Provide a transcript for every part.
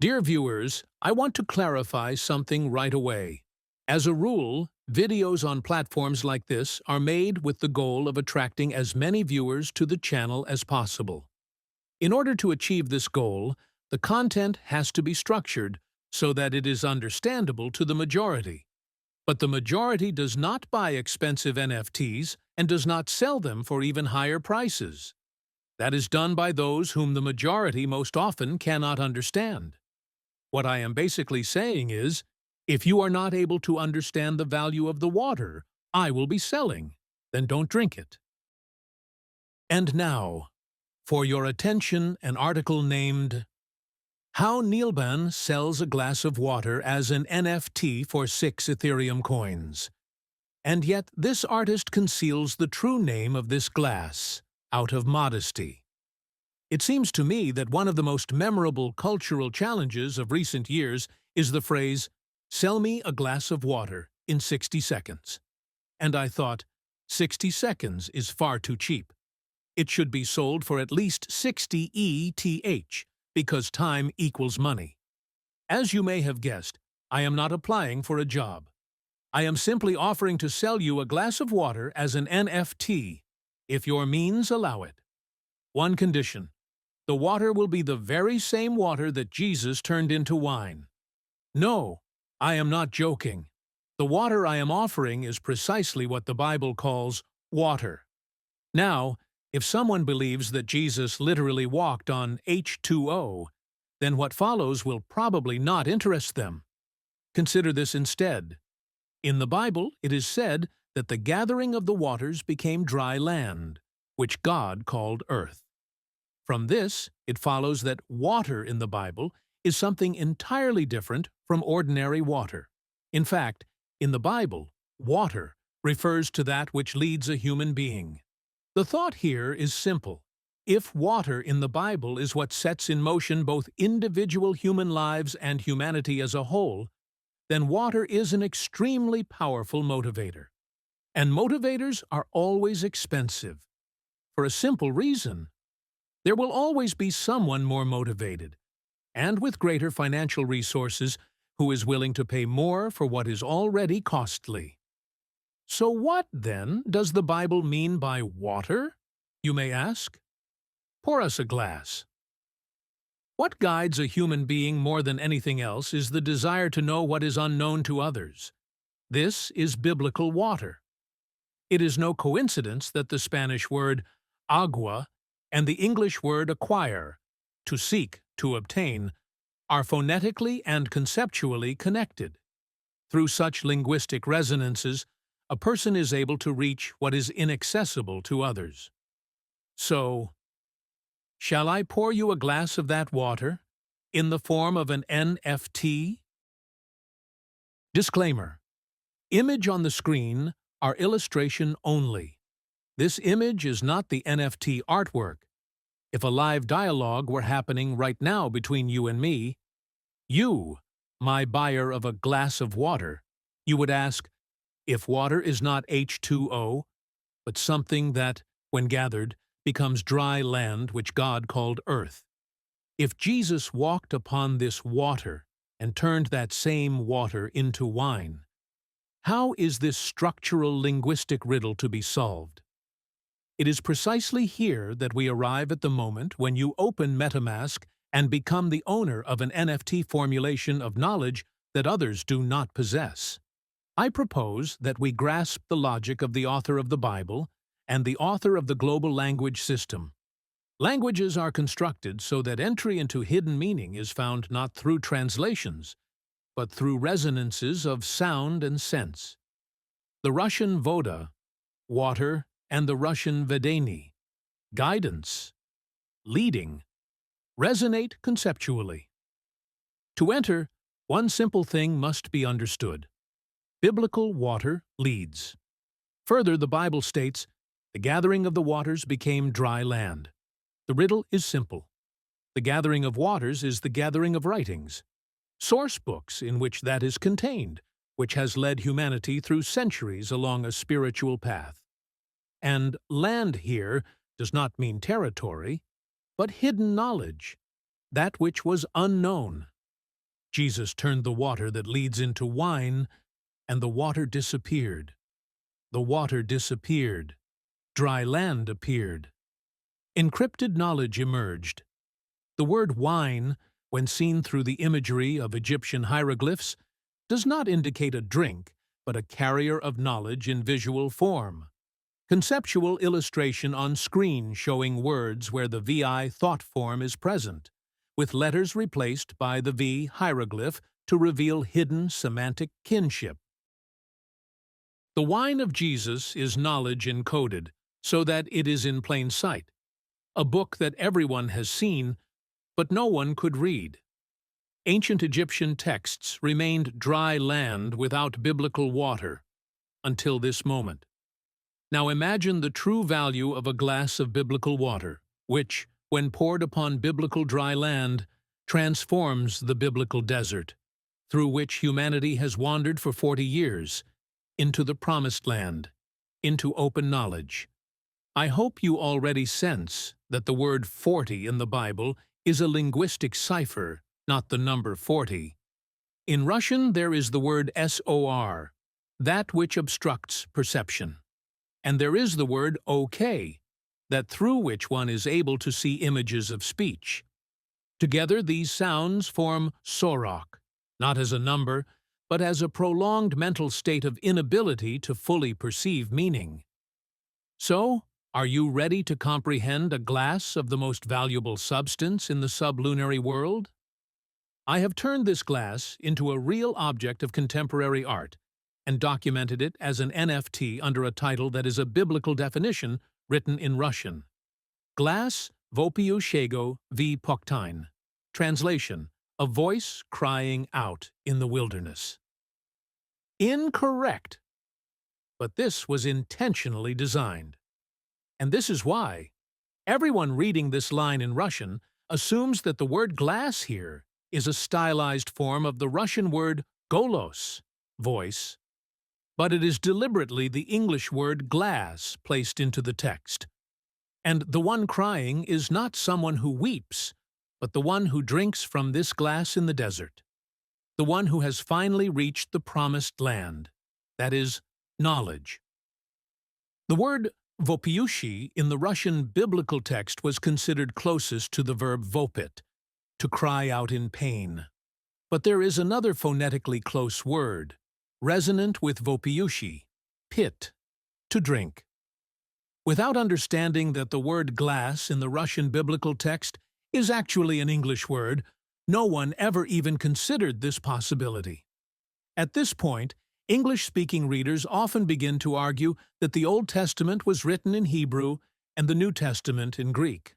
Dear viewers, I want to clarify something right away. As a rule, videos on platforms like this are made with the goal of attracting as many viewers to the channel as possible. In order to achieve this goal, the content has to be structured so that it is understandable to the majority. But the majority does not buy expensive NFTs and does not sell them for even higher prices. That is done by those whom the majority most often cannot understand. What I am basically saying is, if you are not able to understand the value of the water I will be selling, then don't drink it. And now, for your attention, an article named How Nilebann Sells a Glass of Water as an NFT for 6 Ethereum Coins. And yet this artist conceals the true name of this glass, out of modesty. It seems to me that one of the most memorable cultural challenges of recent years is the phrase, "Sell me a glass of water in 60 seconds." And I thought, 60 seconds is far too cheap. It should be sold for at least 60 ETH, because time equals money. As you may have guessed, I am not applying for a job. I am simply offering to sell you a glass of water as an NFT, if your means allow it. One condition. The water will be the very same water that Jesus turned into wine. No, I am not joking. The water I am offering is precisely what the Bible calls water. Now, if someone believes that Jesus literally walked on H2O, then what follows will probably not interest them. Consider this instead. In the Bible, it is said that the gathering of the waters became dry land, which God called earth. From this, it follows that water in the Bible is something entirely different from ordinary water. In fact, in the Bible, water refers to that which leads a human being. The thought here is simple. If water in the Bible is what sets in motion both individual human lives and humanity as a whole, then water is an extremely powerful motivator. And motivators are always expensive. For a simple reason. There will always be someone more motivated, and with greater financial resources, who is willing to pay more for what is already costly. So what, then, does the Bible mean by water, you may ask? Pour us a glass. What guides a human being more than anything else is the desire to know what is unknown to others. This is biblical water. It is no coincidence that the Spanish word agua and the English word acquire, to seek, to obtain, are phonetically and conceptually connected. Through such linguistic resonances, a person is able to reach what is inaccessible to others. So, shall I pour you a glass of that water, in the form of an NFT? Disclaimer. Image on the screen are illustration only. This image is not the NFT artwork. If a live dialogue were happening right now between you and me, you, my buyer of a glass of water, you would ask, if water is not H2O, but something that, when gathered, becomes dry land which God called earth. If Jesus walked upon this water and turned that same water into wine, how is this structural linguistic riddle to be solved? It is precisely here that we arrive at the moment when you open MetaMask and become the owner of an NFT formulation of knowledge that others do not possess. I propose that we grasp the logic of the author of the Bible and the author of the global language system. Languages are constructed so that entry into hidden meaning is found not through translations, but through resonances of sound and sense. The Russian voda, water, and the Russian vedeni, guidance, leading, resonate conceptually. To enter, one simple thing must be understood. Biblical water leads. Further, the Bible states, the gathering of the waters became dry land. The riddle is simple. The gathering of waters is the gathering of writings, source books in which that is contained, which has led humanity through centuries along a spiritual path. And land here does not mean territory, but hidden knowledge, that which was unknown, Jesus turned the water that leads into wine, and the water disappeared. The water disappeared. Dry land appeared. Encrypted knowledge emerged. The word wine, when seen through the imagery of Egyptian hieroglyphs, does not indicate a drink, but a carrier of knowledge in visual form. Conceptual illustration on screen showing words where the VI thought form is present, with letters replaced by the V hieroglyph to reveal hidden semantic kinship. The wine of Jesus is knowledge encoded, so that it is in plain sight, a book that everyone has seen, but no one could read. Ancient Egyptian texts remained dry land without biblical water, until this moment. Now imagine the true value of a glass of biblical water, which, when poured upon biblical dry land, transforms the biblical desert, through which humanity has wandered for 40 years, into the promised land, into open knowledge. I hope you already sense that the word 40 in the Bible is a linguistic cipher, not the number 40. In Russian there is the word SOR, that which obstructs perception. And there is the word OK, that through which one is able to see images of speech. Together these sounds form sorok, not as a number, but as a prolonged mental state of inability to fully perceive meaning. So, are you ready to comprehend a glass of the most valuable substance in the sublunary world? I have turned this glass into a real object of contemporary art, and documented it as an NFT under a title that is a biblical definition written in Russian. Glass vopiushego v pokhtine. Translation: a voice crying out in the wilderness. Incorrect. But this was intentionally designed. And this is why. Everyone reading this line in Russian assumes that the word glass here is a stylized form of the Russian word golos, voice, but it is deliberately the English word glass placed into the text. And the one crying is not someone who weeps, but the one who drinks from this glass in the desert, the one who has finally reached the promised land, that is, knowledge. The word vopiushi in the Russian biblical text was considered closest to the verb vopit, to cry out in pain. But there is another phonetically close word, resonant with vopiushi, pit, to drink. Without understanding that the word glass in the Russian biblical text is actually an English word, no one ever even considered this possibility. At this point, English-speaking readers often begin to argue that the Old Testament was written in Hebrew and the New Testament in Greek.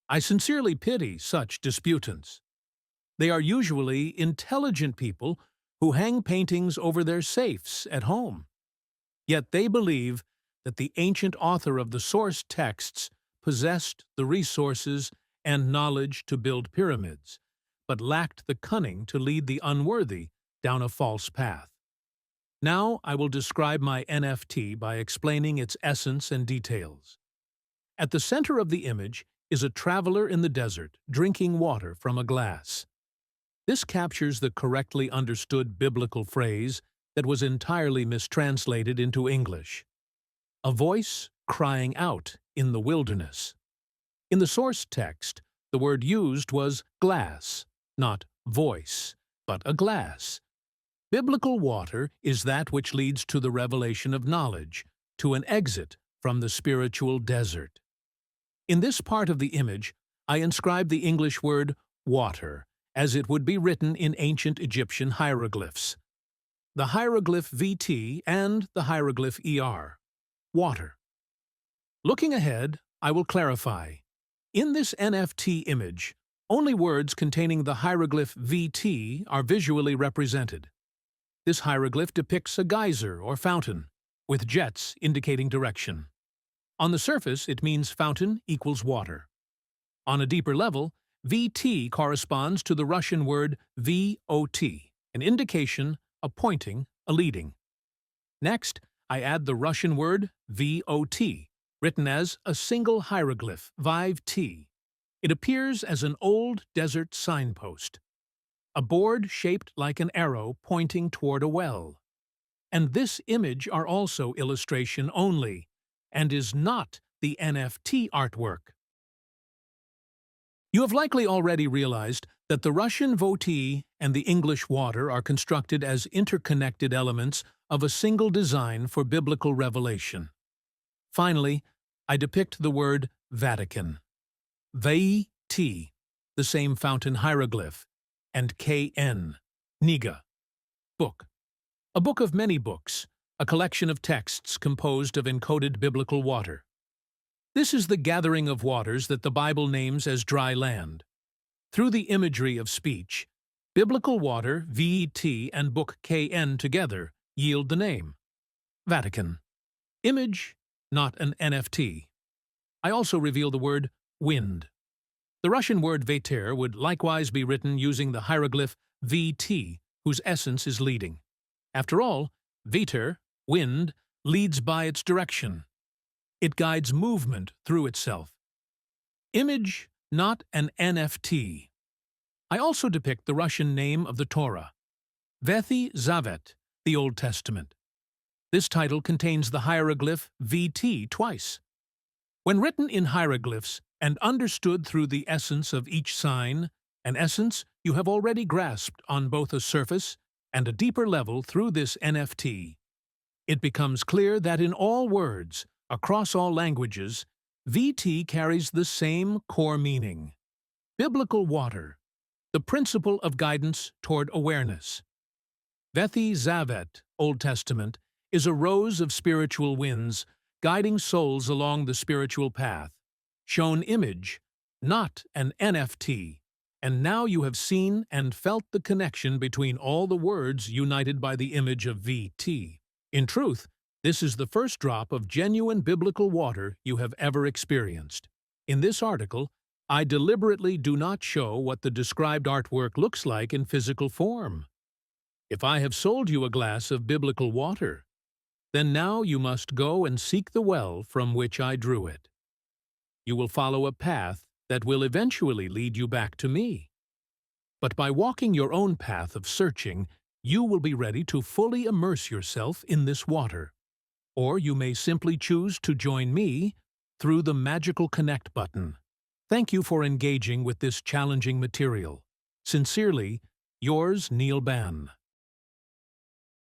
I sincerely pity such disputants. They are usually intelligent people who hang paintings over their safes at home. Yet they believe that the ancient author of the source texts possessed the resources and knowledge to build pyramids, but lacked the cunning to lead the unworthy down a false path. Now I will describe my NFT by explaining its essence and details. At the center of the image is a traveler in the desert drinking water from a glass. This captures the correctly understood biblical phrase that was entirely mistranslated into English. A voice crying out in the wilderness. In the source text, the word used was glass, not voice, but a glass. Biblical water is that which leads to the revelation of knowledge, to an exit from the spiritual desert. In this part of the image, I inscribe the English word water, as it would be written in ancient Egyptian hieroglyphs. The hieroglyph VT and the hieroglyph ER. Water. Looking ahead, I will clarify. In this NFT image, only words containing the hieroglyph VT are visually represented. This hieroglyph depicts a geyser or fountain, with jets indicating direction. On the surface, it means fountain equals water. On a deeper level, VT corresponds to the Russian word VOT, an indication, a pointing, a leading. Next, I add the Russian word VOT, written as a single hieroglyph, Vive T. It appears as an old desert signpost. a board shaped like an arrow pointing toward a well. And this image are also illustration only, and is not the NFT artwork. You have likely already realized that the Russian voti and the English water are constructed as interconnected elements of a single design for biblical revelation. Finally, I depict the word Vatican. V-T, the same fountain hieroglyph, and K-N, Niga, book. A book of many books, a collection of texts composed of encoded biblical water. This is the gathering of waters that the Bible names as dry land. Through the imagery of speech, biblical water, V-T, and book K-N together yield the name Vatican. Image, not an NFT. I also reveal the word wind. The Russian word veter would likewise be written using the hieroglyph VT, whose essence is leading. After all, veter, wind, leads by its direction. It guides movement through itself. Image, not an NFT. I also depict the Russian name of the Torah, Vethi Zavet, the Old Testament. This title contains the hieroglyph VT twice. When written in hieroglyphs and understood through the essence of each sign, an essence you have already grasped on both a surface and a deeper level through this NFT, it becomes clear that in all words, across all languages, VT carries the same core meaning. Biblical water, the principle of guidance toward awareness. Vethi Zavet, Old Testament, is a rose of spiritual winds guiding souls along the spiritual path. Shown image, not an NFT, and now you have seen and felt the connection between all the words united by the image of VT. In truth, this is the first drop of genuine biblical water you have ever experienced. In this article, I deliberately do not show what the described artwork looks like in physical form. If I have sold you a glass of biblical water, then now you must go and seek the well from which I drew it. You will follow a path that will eventually lead you back to me. But by walking your own path of searching, you will be ready to fully immerse yourself in this water. Or you may simply choose to join me through the magical Connect button. Thank you for engaging with this challenging material. Sincerely, yours, Nilebann.